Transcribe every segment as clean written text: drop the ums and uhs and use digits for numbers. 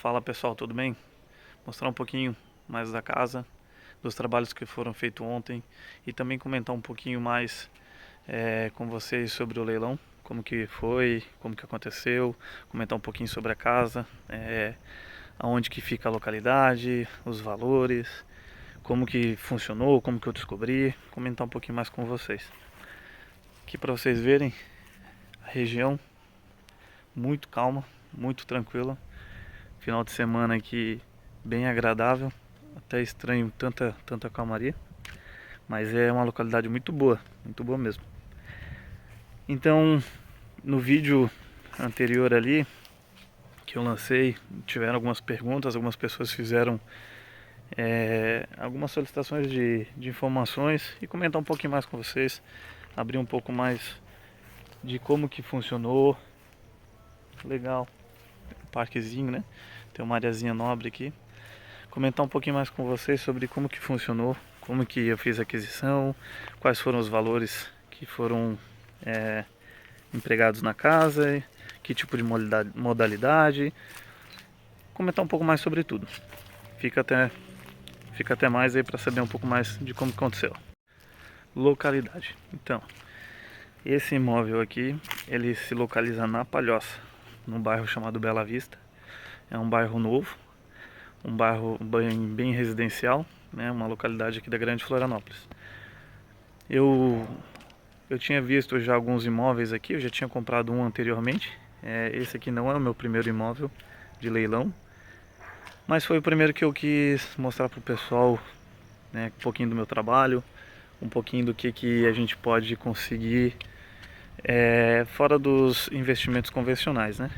Fala pessoal, tudo bem? Mostrar um pouquinho mais da casa, dos trabalhos que foram feitos ontem e também comentar um pouquinho mais com vocês sobre o leilão, como que foi, como que aconteceu, comentar um pouquinho sobre a casa, aonde que fica a localidade, os valores, como que funcionou, como que eu descobri, comentar um pouquinho mais com vocês. Aqui para vocês verem a região muito calma, muito tranquila. Final de semana aqui bem agradável, até estranho tanta calmaria, mas é uma localidade muito boa mesmo. Então, no vídeo anterior ali que eu lancei, tiveram algumas perguntas, algumas pessoas fizeram algumas solicitações de informações e comentar um pouquinho mais com vocês, abrir um pouco mais de como que funcionou. Legal, parquezinho, né? Tem uma areazinha nobre aqui. Comentar um pouquinho mais com vocês sobre como que funcionou, como que eu fiz a aquisição, quais foram os valores que foram empregados na casa, que tipo de modalidade. Comentar um pouco mais sobre tudo. Fica até mais aí para saber um pouco mais de como aconteceu. Localidade. Então, esse imóvel aqui, ele se localiza na Palhoça, num bairro chamado Bela Vista. É um bairro novo, um bairro bem residencial, né? Uma localidade aqui da Grande Florianópolis. Eu tinha visto já alguns imóveis aqui, eu já tinha comprado um anteriormente. Esse aqui não é o meu primeiro imóvel de leilão, mas foi o primeiro que eu quis mostrar para o pessoal, né, um pouquinho do meu trabalho, um pouquinho do que a gente pode conseguir fora dos investimentos convencionais, né?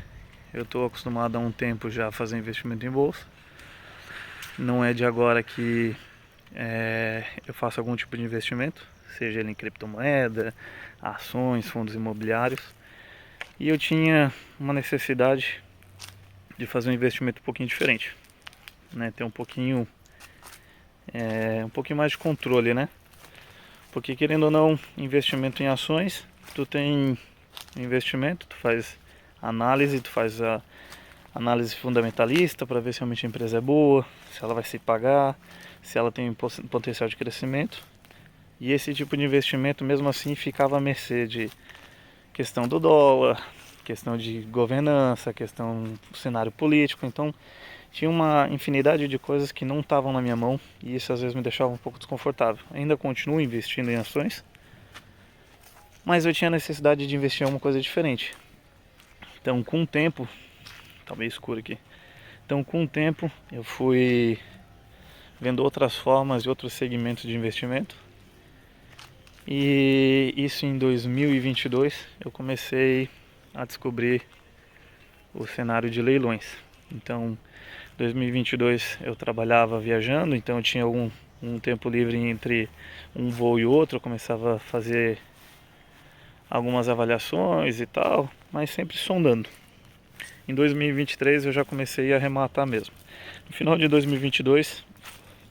Eu estou acostumado há um tempo já a fazer investimento em bolsa. Não é de agora que eu faço algum tipo de investimento, seja ele em criptomoeda, ações, fundos imobiliários. E eu tinha uma necessidade de fazer um investimento um pouquinho diferente, né? Ter um pouquinho mais de controle, né? Porque querendo ou não, investimento em ações, tu tem investimento, tu faz análise, tu faz a análise fundamentalista para ver se realmente a empresa é boa, se ela vai se pagar, se ela tem potencial de crescimento. E esse tipo de investimento, mesmo assim, ficava à mercê de questão do dólar, questão de governança, questão do cenário político. Então, tinha uma infinidade de coisas que não estavam na minha mão e isso às vezes me deixava um pouco desconfortável. Ainda continuo investindo em ações, mas eu tinha necessidade de investir em uma coisa diferente. Então, com o tempo, tá meio escuro aqui. Então, com o tempo, eu fui vendo outras formas e outros segmentos de investimento. E isso em 2022 eu comecei a descobrir o cenário de leilões. Então, 2022 eu trabalhava viajando, então eu tinha um tempo livre entre um voo e outro, eu começava a fazer algumas avaliações e tal, mas sempre sondando. Em 2023 eu já comecei a arrematar mesmo. No final de 2022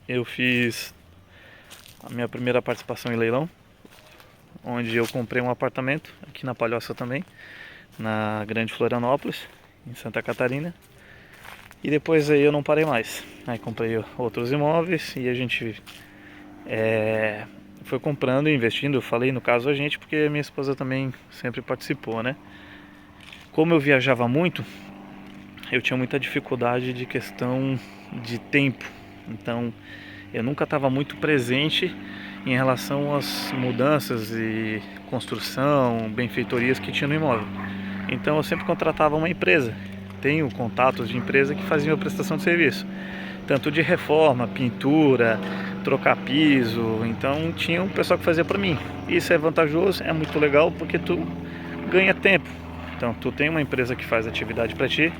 eu fiz a minha primeira participação em leilão, onde eu comprei um apartamento aqui na Palhoça também, na Grande Florianópolis, em Santa Catarina. E depois aí eu não parei mais. Aí comprei outros imóveis e a gente foi comprando e investindo. Eu falei no caso a gente porque minha esposa também sempre participou, né? Como eu viajava muito, eu tinha muita dificuldade de questão de tempo. Então eu nunca estava muito presente em relação às mudanças e construção, benfeitorias que tinha no imóvel. Então eu sempre contratava uma empresa. Tenho contatos de empresa que faziam a prestação de serviço, tanto de reforma, pintura, trocar piso. Então tinha um pessoal que fazia para mim. Isso é vantajoso, é muito legal porque tu ganha tempo. Então tu tem uma empresa que faz atividade para ti.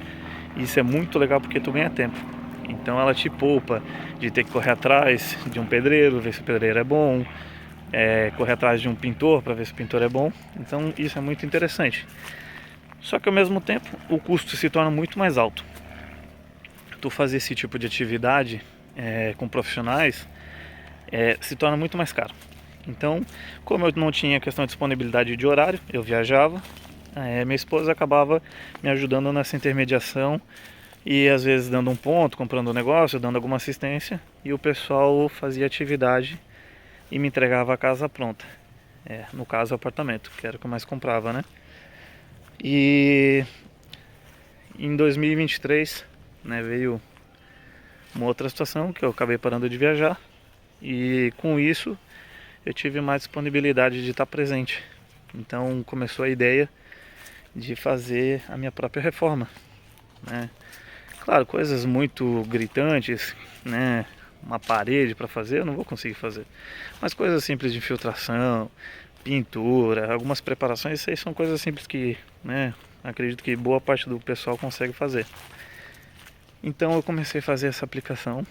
Isso é muito legal porque tu ganha tempo. Então ela te poupa de ter que correr atrás de um pedreiro, ver se o pedreiro é bom, correr atrás de um pintor para ver se o pintor é bom. Então isso é muito interessante. Só que ao mesmo tempo o custo se torna muito mais alto. Tu fazer esse tipo de atividade com profissionais se torna muito mais caro. Então, como eu não tinha questão de disponibilidade de horário, eu viajava, minha esposa acabava me ajudando nessa intermediação e às vezes dando um ponto, comprando um negócio, dando alguma assistência, e o pessoal fazia atividade e me entregava a casa pronta. No caso, o apartamento, que era o que eu mais comprava, né? E em 2023, né, veio uma outra situação que eu acabei parando de viajar, e com isso eu tive mais disponibilidade de estar presente. Então começou a ideia de fazer a minha própria reforma, né? Claro, coisas muito gritantes, né? Uma parede para fazer eu não vou conseguir fazer, mas coisas simples de infiltração, pintura, algumas preparações, isso aí são coisas simples que, né, acredito que boa parte do pessoal consegue fazer. Então eu comecei a fazer essa aplicação,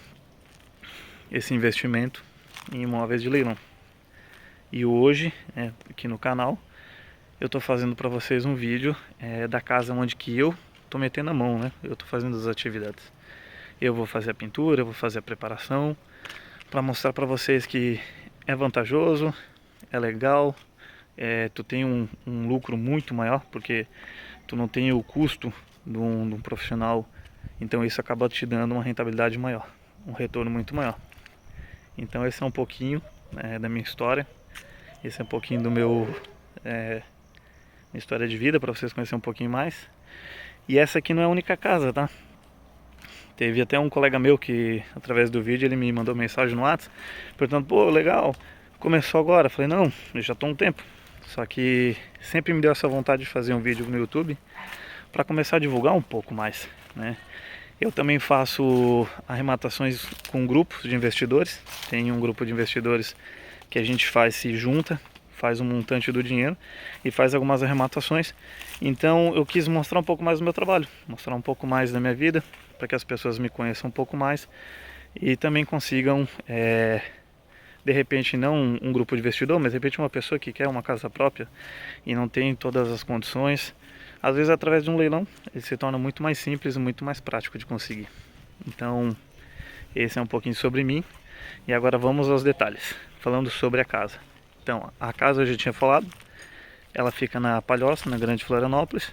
esse investimento em imóveis de leilão. E hoje, aqui no canal, eu estou fazendo para vocês um vídeo da casa onde que eu estou metendo a mão, né? Eu estou fazendo as atividades. Eu vou fazer a pintura, eu vou fazer a preparação, para mostrar para vocês que é vantajoso, é legal, tu tem um lucro muito maior, porque tu não tem o custo de um profissional, então isso acaba te dando uma rentabilidade maior, um retorno muito maior. Então esse é um pouquinho da minha história, esse é um pouquinho do meu minha história de vida, para vocês conhecerem um pouquinho mais. E essa aqui não é a única casa, tá? Teve até um colega meu que, através do vídeo, ele me mandou mensagem no WhatsApp, perguntando, pô, legal, começou agora? Eu falei, não, eu já estou há um tempo. Só que sempre me deu essa vontade de fazer um vídeo no YouTube para começar a divulgar um pouco mais, né? Eu também faço arrematações com grupos de investidores. Tem um grupo de investidores que a gente se junta, faz um montante do dinheiro e faz algumas arrematações. Então eu quis mostrar um pouco mais do meu trabalho, mostrar um pouco mais da minha vida, para que as pessoas me conheçam um pouco mais e também consigam, de repente, não um grupo de investidor, mas de repente uma pessoa que quer uma casa própria e não tem todas as condições, às vezes através de um leilão ele se torna muito mais simples e muito mais prático de conseguir. Então esse é um pouquinho sobre mim e agora vamos aos detalhes, falando sobre a casa. Então a casa eu já tinha falado, ela fica na Palhoça, na Grande Florianópolis.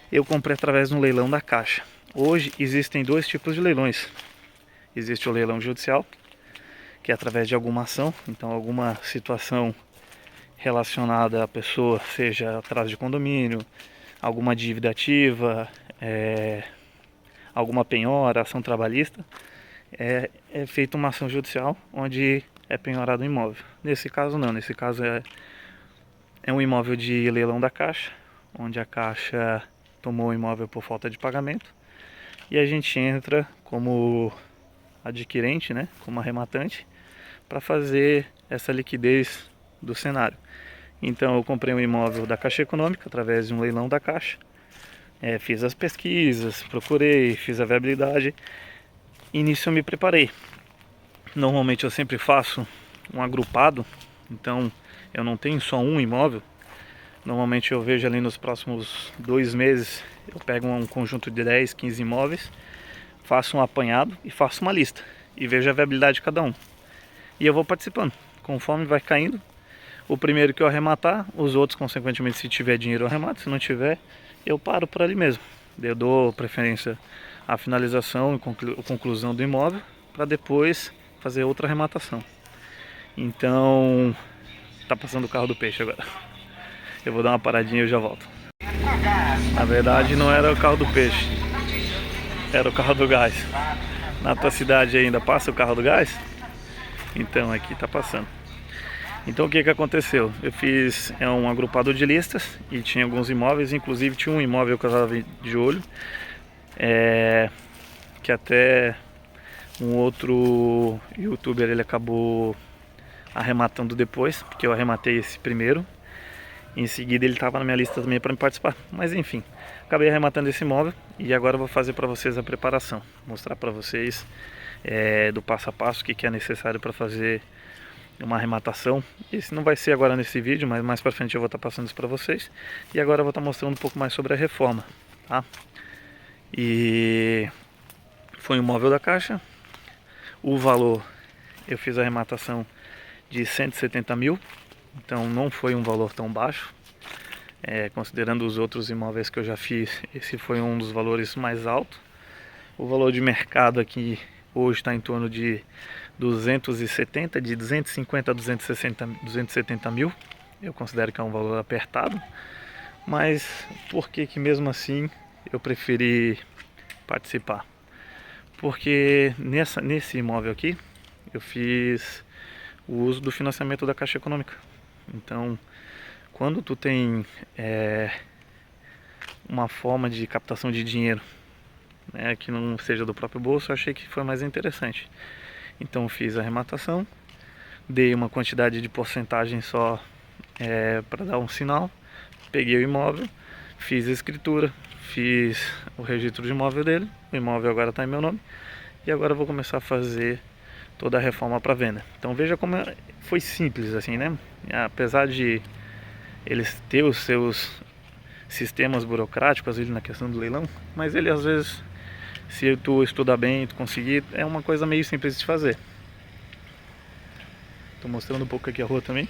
Eu comprei através de um leilão da Caixa. Hoje existem dois tipos de leilões. Existe o leilão judicial, que é através de alguma ação, então alguma situação relacionada à pessoa, seja atraso de condomínio, alguma dívida ativa, alguma penhora, ação trabalhista, é feita uma ação judicial onde é penhorado o imóvel. Nesse caso não, nesse caso é um imóvel de leilão da Caixa, onde a Caixa tomou o imóvel por falta de pagamento e a gente entra como adquirente, né, como arrematante, para fazer essa liquidez do cenário. Então eu comprei um imóvel da Caixa Econômica através de um leilão da Caixa, fiz as pesquisas, procurei, fiz a viabilidade e nisso eu me preparei. Normalmente eu sempre faço um agrupado, então eu não tenho só um imóvel. Normalmente eu vejo ali nos próximos 2 meses, eu pego um conjunto de 10, 15 imóveis, faço um apanhado e faço uma lista e vejo a viabilidade de cada um. E eu vou participando, conforme vai caindo. O primeiro que eu arrematar, os outros consequentemente, se tiver dinheiro eu arremato, se não tiver eu paro por ali mesmo. Eu dou preferência à finalização e conclusão do imóvel para depois fazer outra arrematação. Então tá passando o carro do peixe agora. Eu vou dar uma paradinha e eu já volto. Na verdade não era o carro do peixe, era o carro do gás. Na tua cidade ainda passa o carro do gás? Então aqui tá passando. Então o que aconteceu? Eu fiz um agrupado de listas e tinha alguns imóveis, inclusive tinha um imóvel que eu estava de olho, que até um outro youtuber ele acabou arrematando depois, porque eu arrematei esse primeiro. Em seguida ele estava na minha lista também para me participar, mas enfim, acabei arrematando esse imóvel e agora eu vou fazer para vocês a preparação, mostrar para vocês do passo a passo o que é necessário para fazer uma arrematação. Esse não vai ser agora nesse vídeo, mas mais para frente eu vou estar passando isso para vocês. E agora eu vou estar mostrando um pouco mais sobre a reforma, tá? E foi um imóvel da Caixa. O valor, eu fiz a arrematação de 170 mil, então não foi um valor tão baixo. Considerando os outros imóveis que eu já fiz, esse foi um dos valores mais altos. O valor de mercado aqui hoje está em torno de 270, de 250 a 270 mil. Eu considero que é um valor apertado, mas por que que mesmo assim eu preferi participar? Porque nesse imóvel aqui eu fiz o uso do financiamento da Caixa Econômica. Então, quando tu tem uma forma de captação de dinheiro, né, que não seja do próprio bolso, eu achei que foi mais interessante. Então fiz a arrematação, dei uma quantidade de porcentagem só para dar um sinal, peguei o imóvel, fiz a escritura, fiz o registro de imóvel dele, o imóvel agora está em meu nome, e agora eu vou começar a fazer toda a reforma para venda. Então veja como foi simples assim, né? Apesar de eles ter os seus sistemas burocráticos às vezes na questão do leilão, mas ele às vezes, se tu estudar bem, tu conseguir, é uma coisa meio simples de fazer. Tô mostrando um pouco aqui a rua também,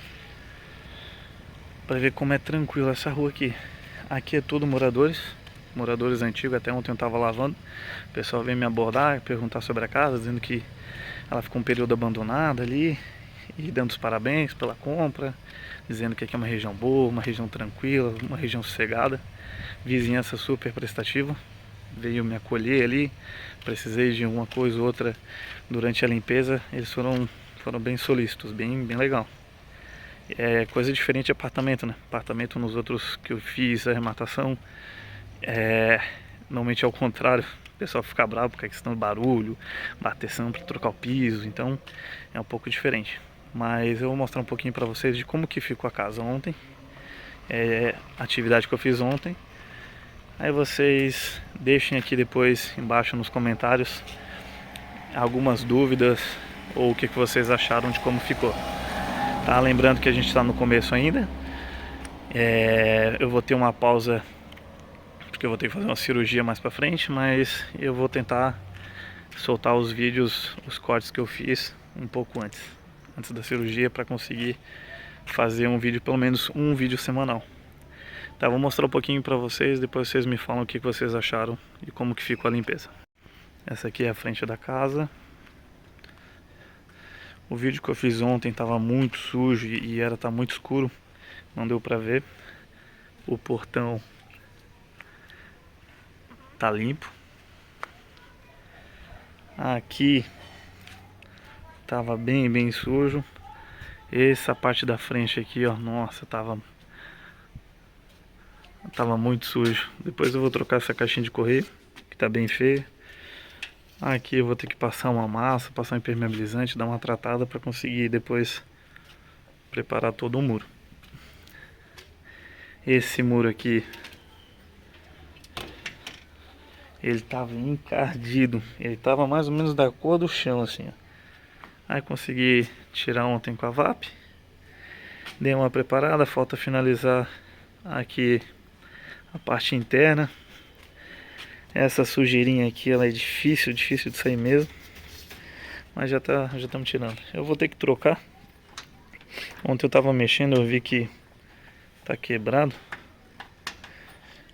para ver como é tranquilo essa rua aqui. Aqui é tudo moradores antigos. Até ontem eu tava lavando, o pessoal veio me abordar, perguntar sobre a casa, dizendo que ela ficou um período abandonada ali, e dando os parabéns pela compra, dizendo que aqui é uma região boa, uma região tranquila, uma região sossegada, vizinhança super prestativa. Veio me acolher ali, precisei de uma coisa ou outra durante a limpeza, eles foram bem solícitos, bem legal. É coisa diferente de apartamento, né? Apartamento nos outros que eu fiz a arrematação, normalmente é o contrário. O pessoal fica bravo porque a questão do barulho, bateção para trocar o piso, então é um pouco diferente. Mas eu vou mostrar um pouquinho para vocês de como que ficou a casa ontem, a atividade que eu fiz ontem. Aí vocês deixem aqui depois embaixo nos comentários algumas dúvidas ou o que vocês acharam de como ficou. Tá? Lembrando que a gente está no começo ainda. Eu vou ter uma pausa porque eu vou ter que fazer uma cirurgia mais pra frente, mas eu vou tentar soltar os vídeos, os cortes que eu fiz um pouco antes da cirurgia, para conseguir fazer um vídeo, pelo menos um vídeo semanal. Tá, vou mostrar um pouquinho pra vocês, depois vocês me falam o que vocês acharam e como que ficou a limpeza. Essa aqui é a frente da casa. O vídeo que eu fiz ontem tava muito sujo e tá muito escuro, não deu pra ver. O portão tá limpo. Aqui tava bem sujo. Essa parte da frente aqui, ó, nossa, tava muito sujo. Depois eu vou trocar essa caixinha de correio, que tá bem feia. Aqui eu vou ter que passar uma massa, passar um impermeabilizante, dar uma tratada para conseguir depois preparar todo o muro. Esse muro aqui, ele tava encardido, ele tava mais ou menos da cor do chão assim, ó. Aí consegui tirar ontem com a VAP, dei uma preparada, falta finalizar aqui a parte interna. Essa sujeirinha aqui, ela é difícil de sair mesmo, mas já estamos tirando. Eu vou ter que trocar. Ontem eu tava mexendo, eu vi que tá quebrado,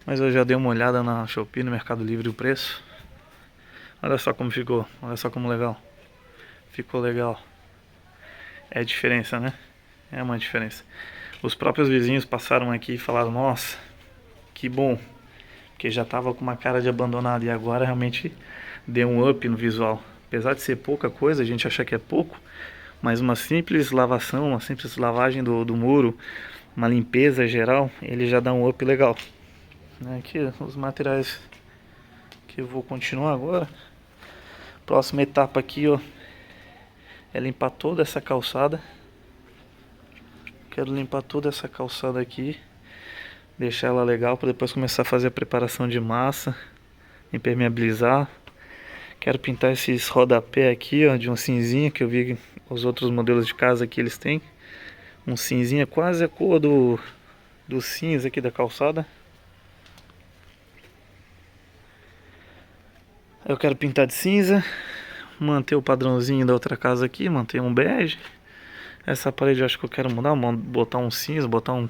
mas eu já dei uma olhada na Shopee, no Mercado Livre, o preço. Olha só como ficou, olha só como legal. Ficou legal. É a diferença, né? É uma diferença. Os próprios vizinhos passaram aqui e falaram: nossa, que bom, porque já tava com uma cara de abandonado, e agora realmente deu um up no visual. Apesar de ser pouca coisa, a gente acha que é pouco, mas uma simples lavação, uma simples lavagem do muro, uma limpeza geral, ele já dá um up legal. Aqui os materiais que eu vou continuar agora. Próxima etapa aqui, ó, é limpar toda essa calçada. Quero limpar toda essa calçada aqui, deixar ela legal para depois começar a fazer a preparação de massa, impermeabilizar. Quero pintar esses rodapé aqui, ó, de um cinzinha, que eu vi os outros modelos de casa que eles têm. Um cinzinha quase a cor do cinza aqui da calçada. Eu quero pintar de cinza, manter o padrãozinho da outra casa aqui, manter um bege. Essa parede eu acho que eu quero mudar, botar um cinza, botar um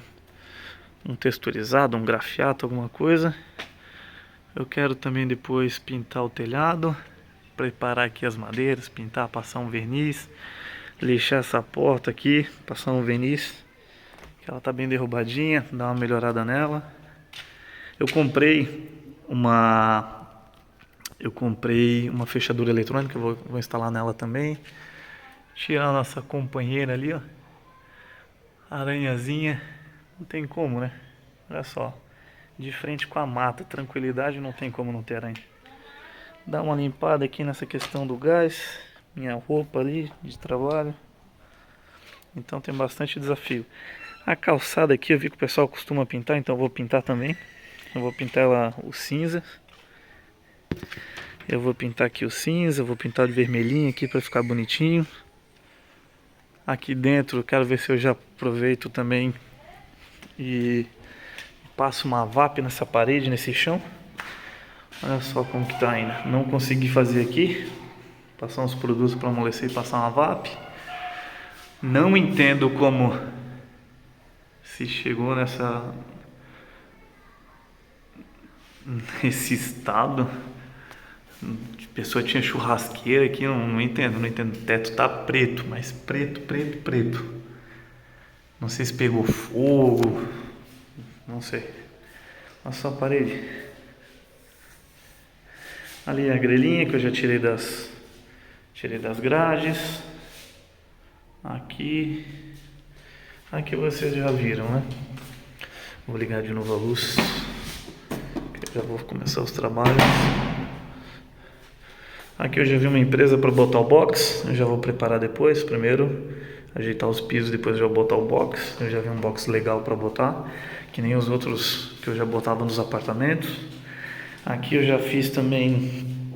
texturizado, um grafiato, alguma coisa. Eu quero também depois pintar o telhado, preparar aqui as madeiras, pintar, passar um verniz, lixar essa porta aqui, passar um verniz, que ela tá bem derrubadinha, dar uma melhorada nela. Eu comprei uma fechadura eletrônica, vou instalar nela também. Tirar a nossa companheira ali, ó. Aranhazinha, não tem como, né? Olha só, de frente com a mata, tranquilidade, não tem como não ter aranha. Dar uma limpada aqui nessa questão do gás, minha roupa ali de trabalho. Então tem bastante desafio. A calçada aqui eu vi que o pessoal costuma pintar, então eu vou pintar também. Eu vou pintar ela o cinza. Eu vou pintar aqui o cinza, vou pintar de vermelhinho aqui para ficar bonitinho. Aqui dentro eu quero ver se eu já aproveito também e passo uma VAP nessa parede, nesse chão. Olha só como que tá ainda. Não consegui fazer aqui. Passar uns produtos para amolecer e passar uma VAP. Não entendo como se chegou nesse estado. A pessoa tinha churrasqueira aqui, não entendo. O teto tá preto, mas preto. Não sei se pegou fogo, não sei. Olha só a parede. Ali a grelhinha que eu já tirei das grades. Aqui vocês já viram, né? Vou ligar de novo a luz, que eu já vou começar os trabalhos. Aqui eu já vi uma empresa para botar o box, eu já vou preparar depois. Primeiro ajeitar os pisos, depois eu vou botar o box. Eu já vi um box legal para botar, que nem os outros que eu já botava nos apartamentos. Aqui eu já fiz também,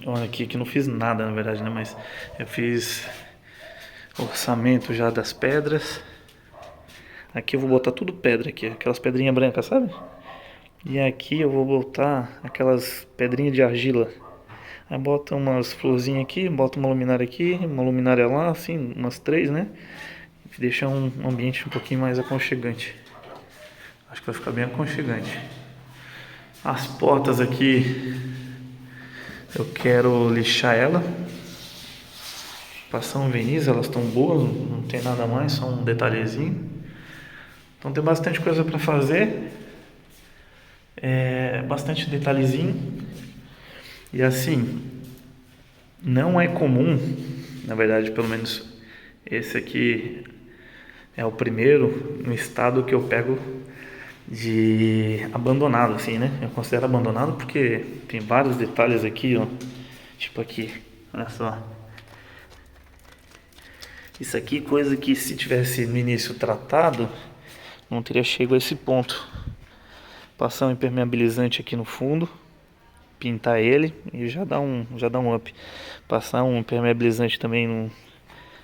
olha aqui que não fiz nada na verdade, né? Mas eu fiz orçamento já das pedras. Aqui eu vou botar tudo pedra aqui, aquelas pedrinhas brancas, sabe? E aqui eu vou botar aquelas pedrinhas de argila. Aí bota umas florzinhas aqui, bota uma luminária aqui, uma luminária lá, assim, umas 3, né? Deixa um ambiente um pouquinho mais aconchegante. Acho que vai ficar bem aconchegante. As portas aqui, eu quero lixar ela. Passar um verniz, elas estão boas, não tem nada mais, só um detalhezinho. Então tem bastante coisa para fazer. Bastante detalhezinho. E assim, não é comum, na verdade, pelo menos esse aqui é o primeiro no estado que eu pego de abandonado, assim, né? Eu considero abandonado porque tem vários detalhes aqui, ó. Tipo aqui, olha só. Isso aqui, coisa que se tivesse no início tratado, não teria chegado a esse ponto. Passar um impermeabilizante aqui no fundo, pintar ele e já dá um up. Passar um impermeabilizante também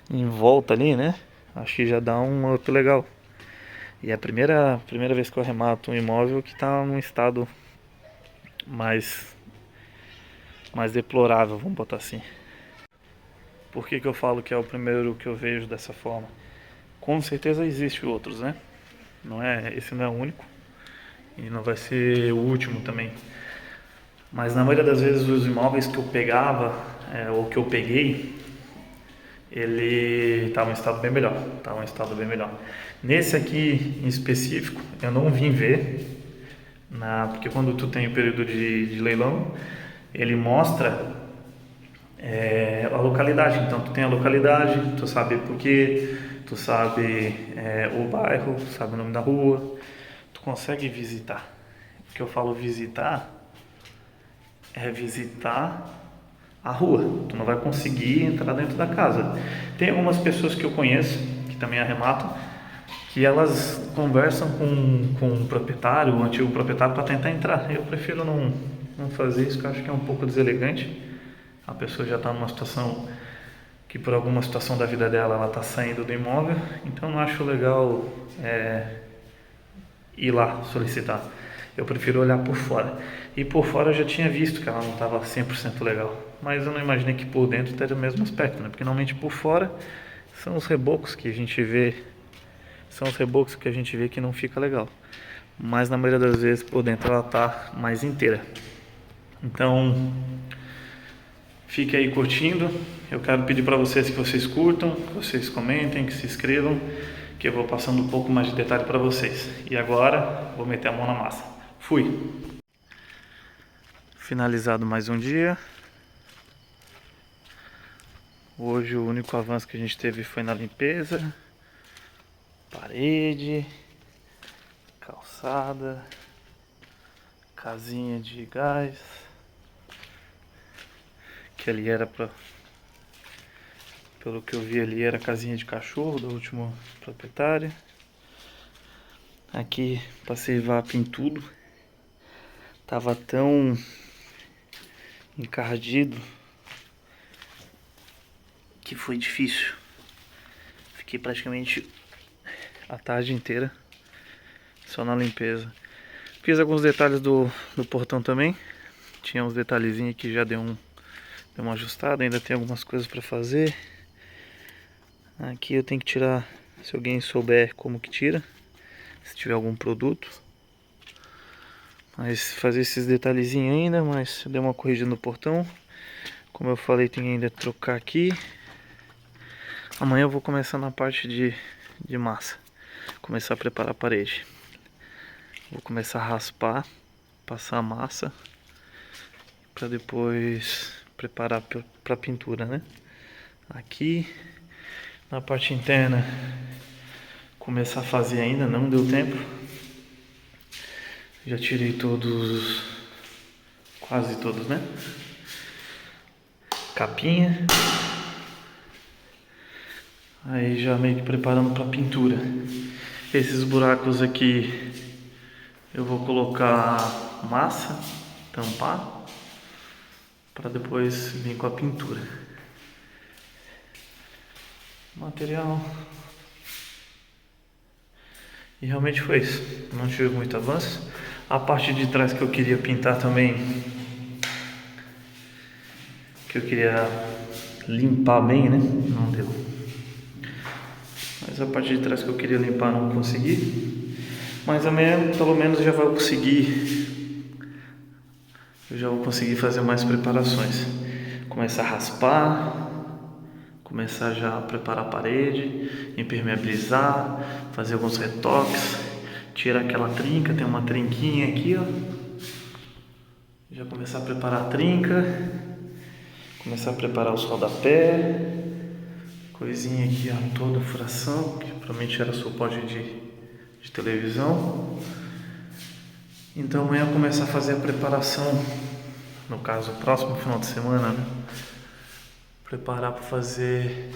em volta ali, né? Acho que já dá um up legal. E é a primeira vez que eu arremato um imóvel que está num estado mais deplorável, vamos botar assim. Por que eu falo que é o primeiro que eu vejo dessa forma? Com certeza existem outros, né? Esse não é o único e não vai ser o último também. Mas na maioria das vezes os imóveis que eu pegava, ou que eu peguei, ele estava em estado bem melhor. Nesse aqui em específico, eu não vim ver, porque quando tu tem o período de leilão, ele mostra a localidade. Então tu tem a localidade, tu sabe por quê, tu sabe o bairro, sabe o nome da rua, tu consegue visitar. O que eu falo visitar é visitar a rua. Tu não vai conseguir entrar dentro da casa. Tem algumas pessoas que eu conheço que também arrematam, que elas conversam com o proprietário, o antigo proprietário, para tentar entrar. Eu prefiro não fazer isso, porque eu acho que é um pouco deselegante. A pessoa já está numa situação que por alguma situação da vida dela ela está saindo do imóvel, então não acho legal ir lá solicitar. Eu prefiro olhar por fora. E por fora eu já tinha visto que ela não estava 100% legal, mas eu não imaginei que por dentro teria o mesmo aspecto, né? Porque normalmente por fora são os rebocos que a gente vê, que não fica legal. Mas na maioria das vezes por dentro ela está mais inteira. Então, fique aí curtindo. Eu quero pedir para vocês que vocês curtam, que vocês comentem, que se inscrevam, que eu vou passando um pouco mais de detalhe para vocês. E agora, vou meter a mão na massa. Fui! Finalizado mais um dia. Hoje o único avanço que a gente teve foi na limpeza. Parede, calçada, casinha de gás, que ali era pra, pelo que eu vi ali, era casinha de cachorro do último proprietário. Aqui passei VAP em tudo, tava tão encardido que foi difícil. Fiquei praticamente a tarde inteira só na limpeza. Fiz alguns detalhes do portão também. Tinha uns detalhezinhos que já deu uma ajustada. Ainda tem algumas coisas para fazer. Aqui eu tenho que tirar, se alguém souber como que tira, se tiver algum produto. Mas fazer esses detalhezinhos ainda, mas deu uma corrigida no portão. Como eu falei, tem ainda que trocar aqui. Amanhã eu vou começar na parte de massa. Começar a preparar a parede. Vou começar a raspar, passar a massa, para depois preparar para pintura, né? Aqui na parte interna começar a fazer ainda, não deu tempo. Já tirei todos, quase todos, né? Capinha. Aí já meio que preparando para pintura. Esses buracos aqui eu vou colocar massa, tampar, para depois vir com a pintura. Material. E realmente foi isso. Não tive muito avanço. A parte de trás que eu queria pintar também, que eu queria limpar bem, né? Não deu. Mas a parte de trás que eu queria limpar não consegui. Mas amanhã pelo menos já vou conseguir. Eu já vou conseguir fazer mais preparações. Começar a raspar. Começar já a preparar a parede, impermeabilizar, fazer alguns retoques, tirar aquela trinca, tem uma trinquinha aqui, ó. Já começar a preparar a trinca, começar a preparar os rodapé, coisinha aqui, ó, toda furação, que provavelmente era suporte de televisão. Então amanhã eu começar a fazer a preparação, no caso, o próximo final de semana, né? Preparar para fazer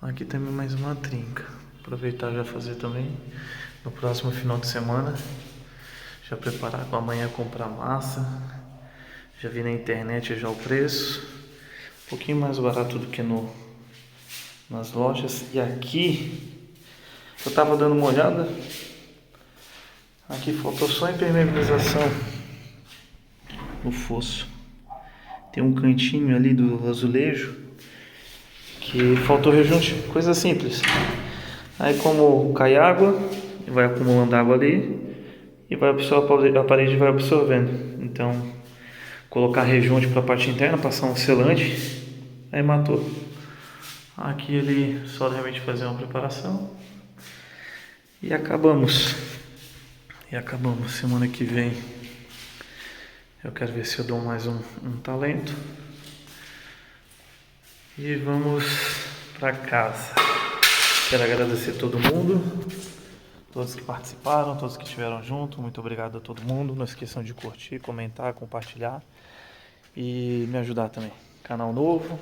aqui também mais uma trinca. Aproveitar já fazer também no próximo final de semana. Já preparar para amanhã comprar massa. Já vi na internet já o preço. Um pouquinho mais barato do que nas lojas. E aqui eu tava dando uma olhada. Aqui faltou só impermeabilização no fosso. Tem um cantinho ali do azulejo que faltou rejunte, coisa simples. Aí como cai água, vai acumulando água ali e vai a parede vai absorvendo. Então colocar rejunte para a parte interna, passar um selante, aí matou. Aqui ele só realmente fazer uma preparação e acabamos. Semana que vem eu quero ver se eu dou mais um talento. E vamos para casa. Quero agradecer a todo mundo, todos que participaram, todos que estiveram junto. Muito obrigado a todo mundo. Não esqueçam de curtir, comentar, compartilhar e me ajudar também. Canal novo,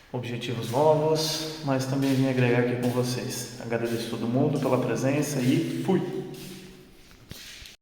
objetivos novos, mas também vim agregar aqui com vocês. Agradeço a todo mundo pela presença e fui!